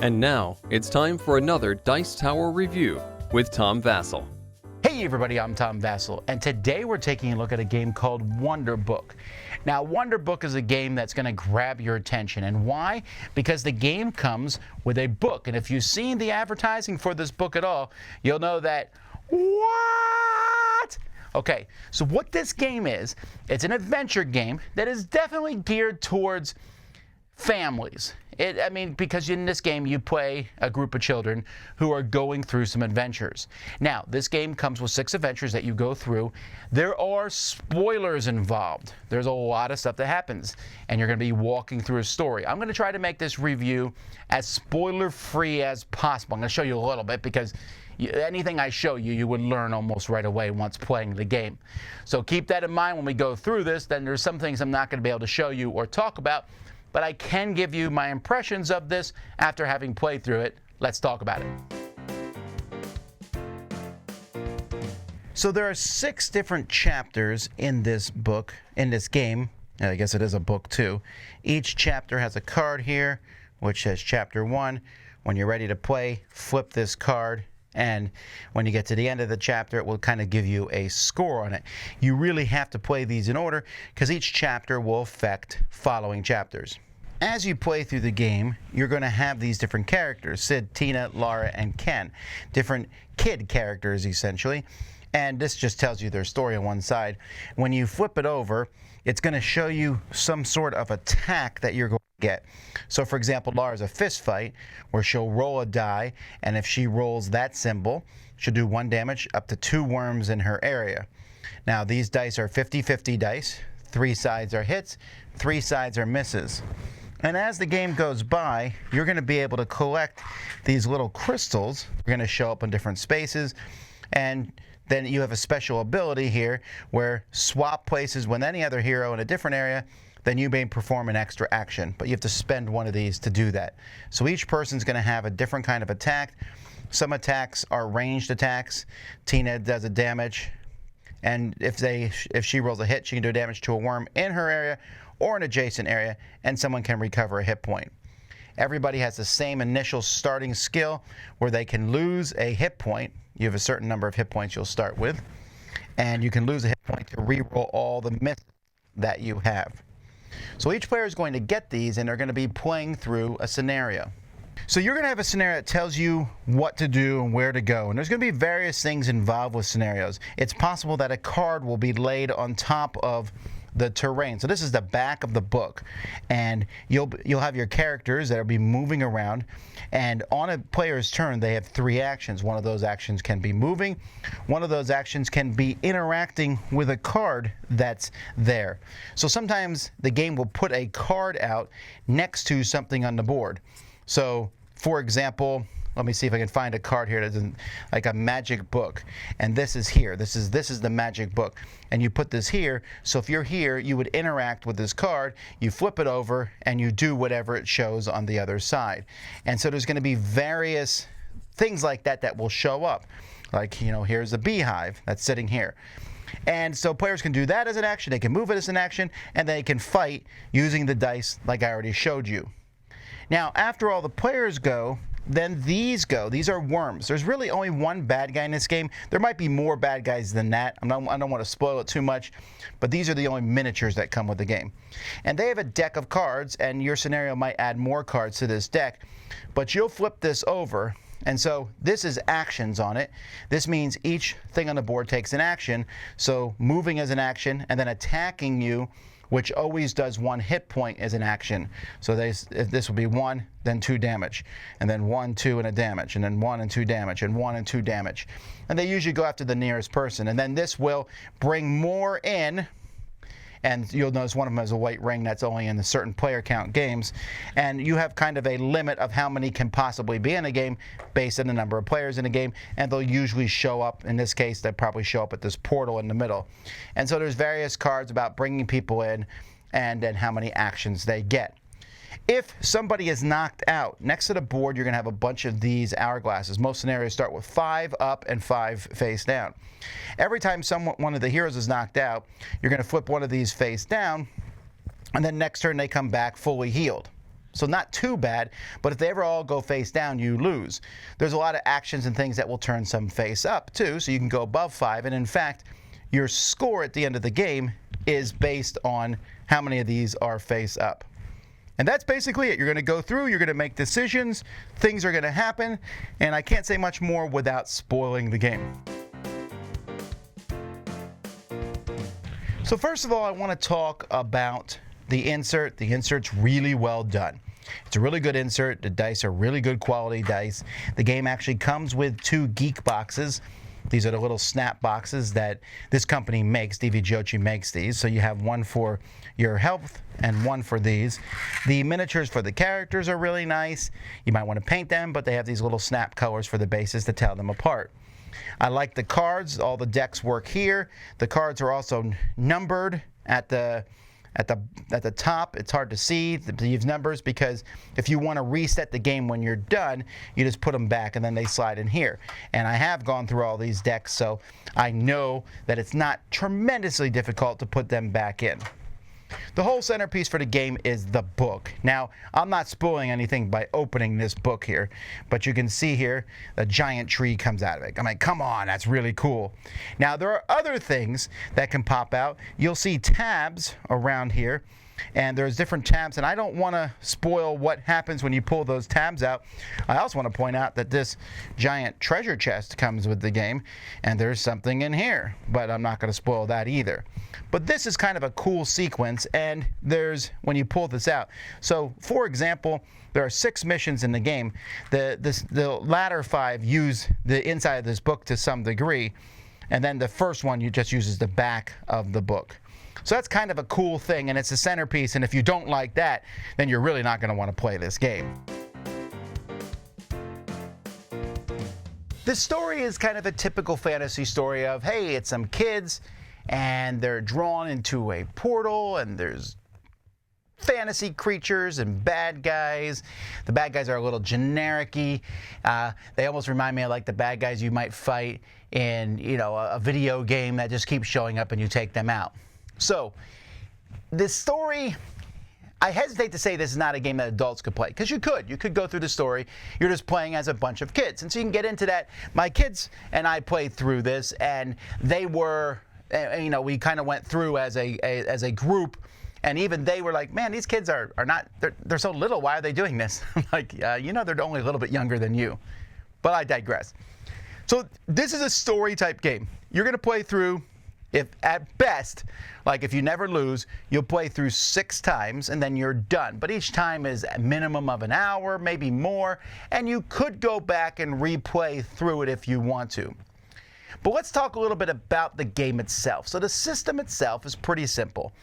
And now, it's time for another Dice Tower review with Tom Vasel. Hey everybody, I'm Tom Vasel, and today we're taking a look at a game called Wonder Book. Now, Wonder Book is a game that's going to grab your attention, and why? Because the game comes with a book, and if you've seen the advertising for this book at all, you'll know that, what? Okay, so what this game is, it's an adventure game that is definitely geared towards families. Because in this game you play a group of children who are going through some adventures. Now, this game comes with 6 adventures that you go through. There are spoilers involved. There's a lot of stuff that happens, and you're going to be walking through a story. I'm going to try to make this review as spoiler-free as possible. I'm going to show you a little bit because anything I show you, you would learn almost right away once playing the game. So keep that in mind when we go through this. Then there's some things I'm not going to be able to show you or talk about, but I can give you my impressions of this after having played through it. Let's talk about it. So there are 6 different chapters in this book, in this game. I guess it is a book too. Each chapter has a card here, which says Chapter 1. When you're ready to play, flip this card, and when you get to the end of the chapter, it will kind of give you a score on it. You really have to play these in order because each chapter will affect following chapters. As you play through the game, you're going to have these different characters: Sid, Tina, Laura, and Ken. Different kid characters, essentially. And this just tells you their story on one side. When you flip it over, it's going to show you some sort of attack that you're going to get. So, for example, Laura's a fist fight where she'll roll a die, and if she rolls that symbol, she'll do 1 damage up to 2 worms in her area. Now, these dice are 50-50 dice. 3 sides are hits, 3 sides are misses. And as the game goes by, you're going to be able to collect these little crystals. They're going to show up in different spaces. And then you have a special ability here where swap places with any other hero in a different area, then you may perform an extra action. But you have to spend one of these to do that. So each person's going to have a different kind of attack. Some attacks are ranged attacks. Tina does a damage. And if she rolls a hit, she can do damage to a worm in her area or an adjacent area, and someone can recover a hit point. Everybody has the same initial starting skill where they can lose a hit point. You have a certain number of hit points you'll start with, and you can lose a hit point to re-roll all the misses that you have. So each player is going to get these, and they're going to be playing through a scenario. So you're going to have a scenario that tells you what to do and where to go. And there's going to be various things involved with scenarios. It's possible that a card will be laid on top of the terrain. So this is the back of the book. And you'll have your characters that will be moving around. And on a player's turn, they have 3 actions. One of those actions can be moving. One of those actions can be interacting with a card that's there. So sometimes the game will put a card out next to something on the board. So, for example, let me see if I can find a card here that's like a magic book. And this is here. This is the magic book. And you put this here. So if you're here, you would interact with this card. You flip it over, and you do whatever it shows on the other side. And so there's going to be various things like that that will show up. Like, here's a beehive that's sitting here. And so players can do that as an action. They can move it as an action. And they can fight using the dice like I already showed you. Now, after all the players go, then these go. These are worms. There's really only 1 bad guy in this game. There might be more bad guys than that. I don't want to spoil it too much, but these are the only miniatures that come with the game. And they have a deck of cards, and your scenario might add more cards to this deck, but you'll flip this over. And so this is actions on it. This means each thing on the board takes an action. So moving is an action, and then attacking you, which always does 1 hit point as an action. So this will be 1, then 2 damage, and then 1, 2, and a damage, and then 1 and 2 damage, and 1 and 2 damage. And they usually go after the nearest person. And then this will bring more in, and you'll notice one of them has a white ring that's only in the certain player count games. And you have kind of a limit of how many can possibly be in a game based on the number of players in a game, and they'll usually show up. In this case, they'll probably show up at this portal in the middle. And so there's various cards about bringing people in and then how many actions they get. If somebody is knocked out, next to the board you're going to have a bunch of these hourglasses. Most scenarios start with 5 up and 5 face down. Every time one of the heroes is knocked out, you're going to flip one of these face down, and then next turn they come back fully healed. So not too bad, but if they ever all go face down, you lose. There's a lot of actions and things that will turn some face up too, so you can go above 5. And in fact, your score at the end of the game is based on how many of these are face up. And that's basically it. You're going to go through, you're going to make decisions, things are going to happen, and I can't say much more without spoiling the game. So first of all, I want to talk about the insert. The insert's really well done. It's a really good insert. The dice are really good quality dice. The game actually comes with 2 geek boxes. These are the little snap boxes that this company makes. DVGOchi makes these. So you have one for your health and one for these. The miniatures for the characters are really nice. You might want to paint them, but they have these little snap colors for the bases to tell them apart. I like the cards. All the decks work here. The cards are also numbered at the top. It's hard to see these numbers because if you want to reset the game when you're done, you just put them back and then they slide in here. And I have gone through all these decks, so I know that it's not tremendously difficult to put them back in. The whole centerpiece for the game is the book. Now, I'm not spoiling anything by opening this book here, but you can see here a giant tree comes out of it. I'm like, come on, that's really cool. Now, there are other things that can pop out. You'll see tabs around here, and there's different tabs, and I don't want to spoil what happens when you pull those tabs out. I also want to point out that this giant treasure chest comes with the game, and there's something in here, but I'm not going to spoil that either. But this is kind of a cool sequence, and there's when you pull this out. So, for example, there are 6 missions in the game. The latter 5 use the inside of this book to some degree, and then the first one you just uses the back of the book. So that's kind of a cool thing, and it's a centerpiece, and if you don't like that, then you're really not going to want to play this game. This story is kind of a typical fantasy story of, hey, it's some kids, and they're drawn into a portal, and there's fantasy creatures and bad guys. The bad guys are a little generic-y. They almost remind me of like the bad guys you might fight in, a video game that just keeps showing up and you take them out. So, this story, I hesitate to say this is not a game that adults could play, because you could go through the story. You're just playing as a bunch of kids, and so you can get into that. My kids and I played through this, and they were, we kind of went through as a group, and even they were like, man, these kids are not, they're so little, why are they doing this? I'm like, they're only a little bit younger than you. But I digress. So this is a story type game. You're going to play through, if at best, like if you never lose, you'll play through 6 times and then you're done. But each time is a minimum of an hour, maybe more, and you could go back and replay through it if you want to. But let's talk a little bit about the game itself. So the system itself is pretty simple.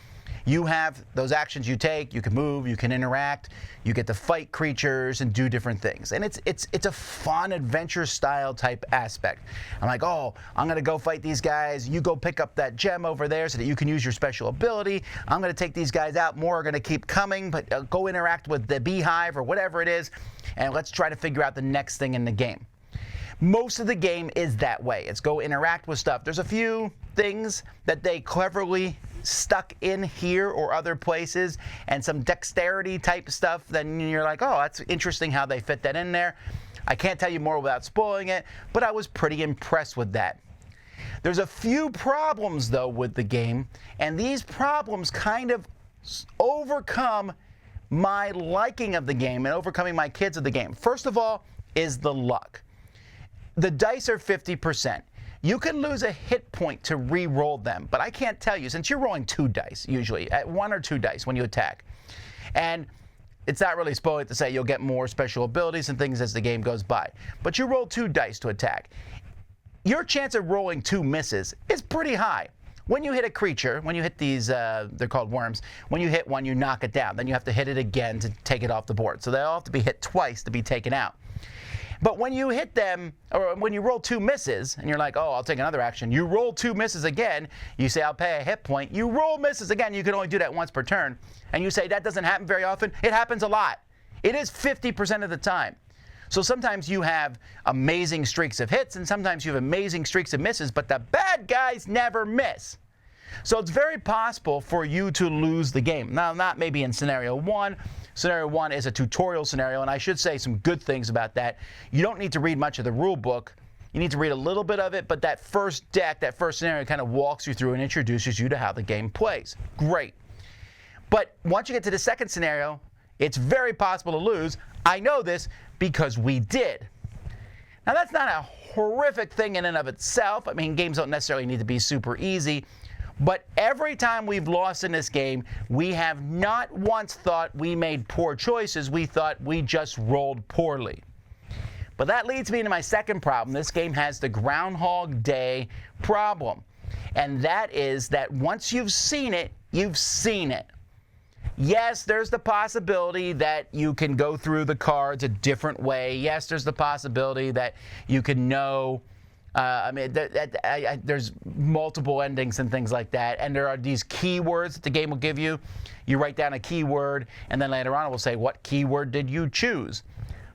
You have those actions you take, you can move, you can interact, you get to fight creatures and do different things. And it's a fun adventure style type aspect. I'm like, oh, I'm going to go fight these guys. You go pick up that gem over there so that you can use your special ability. I'm going to take these guys out. More are going to keep coming, but go interact with the beehive or whatever it is, and let's try to figure out the next thing in the game. Most of the game is that way. It's go interact with stuff. There's a few things that they cleverly stuck in here or other places, and some dexterity type stuff, then you're like, oh, that's interesting how they fit that in there. I can't tell you more without spoiling it, but I was pretty impressed with that. There's a few problems though with the game, and these problems kind of overcome my liking of the game and overcoming my kids of the game. First of all is the luck. The dice are 50%. You can lose a hit point to re-roll them, but I can't tell you, since you're rolling 2 dice usually, at 1 or 2 dice when you attack. And it's not really spoiling to say you'll get more special abilities and things as the game goes by. But you roll 2 dice to attack. Your chance of rolling 2 misses is pretty high. When you hit a creature, when you hit these, they're called worms, when you hit one, you knock it down. Then you have to hit it again to take it off the board. So they all have to be hit twice to be taken out. But when you hit them, or when you roll 2 misses, and you're like, oh, I'll take another action, you roll 2 misses again, you say, I'll pay a hit point, you roll misses again, you can only do that once per turn, and you say, that doesn't happen very often. It happens a lot. It is 50% of the time. So sometimes you have amazing streaks of hits, and sometimes you have amazing streaks of misses, but the bad guys never miss. So it's very possible for you to lose the game. Now, not maybe in scenario 1, Scenario 1 is a tutorial scenario, and I should say some good things about that. You don't need to read much of the rule book. You need to read a little bit of it, but that first deck, that first scenario kind of walks you through and introduces you to how the game plays. Great. But once you get to the second scenario, it's very possible to lose. I know this because we did. Now, that's not a horrific thing in and of itself. I mean, games don't necessarily need to be super easy. But every time we've lost in this game, we have not once thought we made poor choices. We thought we just rolled poorly. But that leads me to my second problem. This game has the Groundhog Day problem. And that is that once you've seen it, you've seen it. Yes, there's the possibility that you can go through the cards a different way. Yes, there's the possibility that you can know, there's multiple endings and things like that. And there are these keywords that the game will give you. You write down a keyword, and then later on it will say, what keyword did you choose?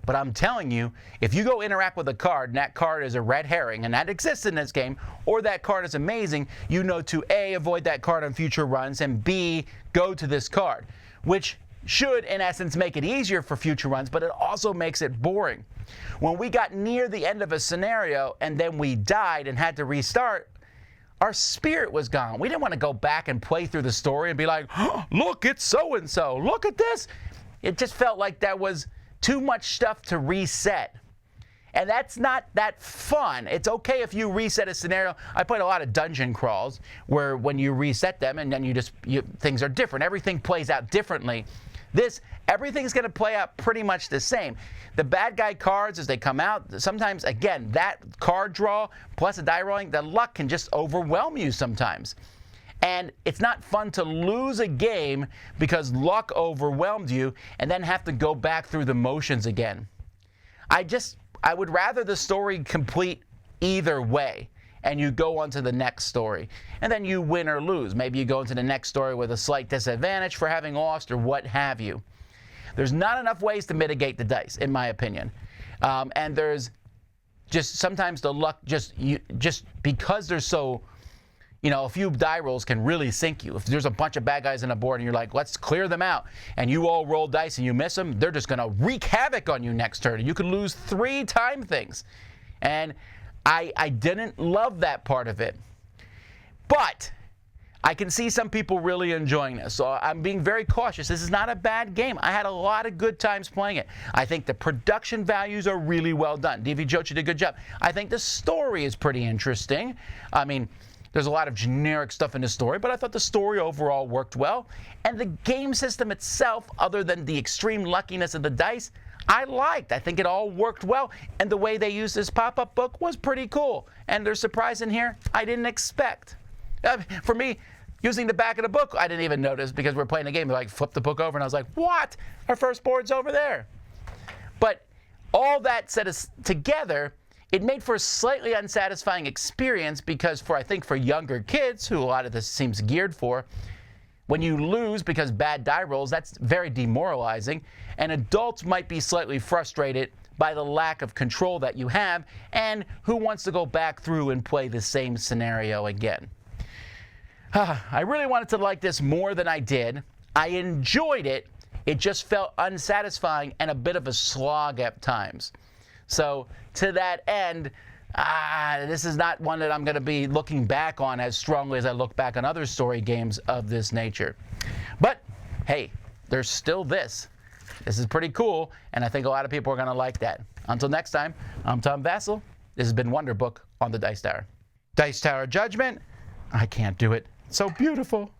But I'm telling you, if you go interact with a card, and that card is a red herring, and that exists in this game, or that card is amazing, you know to A, avoid that card on future runs, and B, go to this card, which should, in essence, make it easier for future runs, but it also makes it boring. When we got near the end of a scenario, and then we died and had to restart, our spirit was gone. We didn't want to go back and play through the story and be like, oh, look, it's so-and-so, look at this. It just felt like that was too much stuff to reset. And that's not that fun. It's okay if you reset a scenario. I played a lot of dungeon crawls where when you reset them and then things are different. Everything plays out differently. Everything's going to play out pretty much the same. The bad guy cards as they come out, sometimes, again, that card draw plus the die rolling, the luck can just overwhelm you sometimes. And it's not fun to lose a game because luck overwhelmed you and then have to go back through the motions again. I would rather the story complete either way and you go on to the next story. And then you win or lose. Maybe you go into the next story with a slight disadvantage for having lost or what have you. There's not enough ways to mitigate the dice, in my opinion. And there's just sometimes the luck just because there's so... a few die rolls can really sink you. If there's a bunch of bad guys on the board and you're like, let's clear them out, and you all roll dice and you miss them, they're just going to wreak havoc on you next turn. And you could lose 3 time things. And I didn't love that part of it. But I can see some people really enjoying this. So I'm being very cautious. This is not a bad game. I had a lot of good times playing it. I think the production values are really well done. DV Jochi did a good job. I think the story is pretty interesting. I mean, there's a lot of generic stuff in the story, but I thought the story overall worked well. And the game system itself, other than the extreme luckiness of the dice, I liked. I think it all worked well. And the way they used this pop-up book was pretty cool. And there's surprise in here I didn't expect. For me, using the back of the book, I didn't even notice because we're playing a game. They like flipped the book over, and I was like, what? Our first board's over there. But all that set us together, it made for a slightly unsatisfying experience because I think for younger kids, who a lot of this seems geared for, when you lose because bad die rolls, that's very demoralizing. And adults might be slightly frustrated by the lack of control that you have, and who wants to go back through and play the same scenario again. I really wanted to like this more than I did. I enjoyed it. It just felt unsatisfying and a bit of a slog at times. So to that end, this is not one that I'm going to be looking back on as strongly as I look back on other story games of this nature. But hey, there's still this. This is pretty cool, and I think a lot of people are going to like that. Until next time, I'm Tom Vasel. This has been Wonder Book on the Dice Tower. Dice Tower Judgment. I can't do it. It's so beautiful.